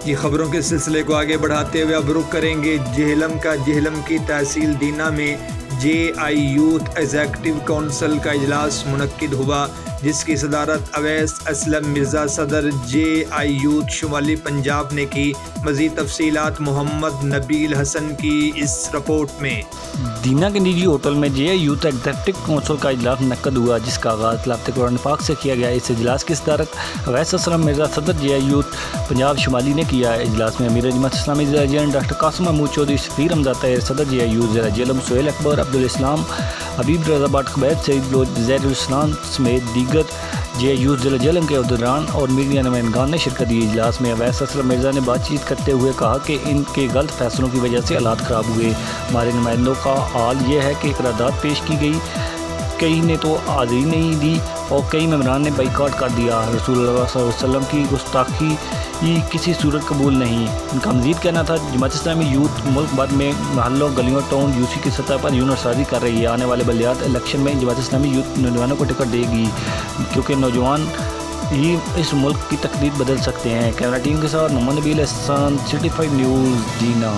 یہ خبروں کے سلسلے کو آگے بڑھاتے ہوئے اب رخ کریں گے جہلم کی تحصیل دینا میں JI یوتھ ایگزیکٹو کونسل کا اجلاس منعقد ہوا، جس کی صدارت اویس اسلم مرزا صدر JI یوتھ شمالی پنجاب نے کی۔ مزید تفصیلات محمد نبیل حسن کی اس رپورٹ میں۔ دینا کے نجی ہوٹل میں JI یوتھ ایگزیکٹو کونسل کا اجلاس منعقد ہوا، جس کا آغاز تلاوت قرآن پاک سے کیا گیا۔ اس اجلاس کی صدارت اویس اسلم مرزا صدر JI یوتھ پنجاب شمالی نے کیا۔ اجلاس میں امیر جماعت اسلامی ضلع جیلم ڈاکٹر قاسم محمود چودھری، سفیر حمزہ طاہر، صدر JI یوتھ ضلع جیلم سہیل اکبر، عبدالاسلام حبیب رضا بٹ، قبید سعید بلوچ، زید الاسلام سمیت دیگر JI یوتھ ضلع جیلم کے عہدیداران اور میڈیا نمائندگان نے شرکت کی۔ اجلاس میں اویس اسلم مرزا نے بات چیت کرتے ہوئے کہا کہ ان کے غلط فیصلوں کی وجہ سے حالات خراب ہوئے۔ ہمارے نمائندوں کا حال یہ ہے کہ قرارداد پیش کی گئی، کئی نے تو حاضری نہیں دی اور کئی ممبران نے بائیکاٹ کر دیا۔ رسول اللہ صلی اللہ علیہ وسلم کی گستاخی کسی صورت قبول نہیں۔ ان کا مزید کہنا تھا جماعت اسلامی یوتھ ملک بھر میں محلوں، گلیوں، ٹاؤن UC کی سطح پر یونٹ سازی کر رہی ہے۔ آنے والے بلدیات الیکشن میں جماعت اسلامی یوتھ نوجوانوں کو ٹکٹ دے گی، کیونکہ نوجوان ہی اس ملک کی تقدیر بدل سکتے ہیں۔ کیمرہ ٹیم کے ساتھ محمد نبیل حسن، City 5 نیوز، دینا۔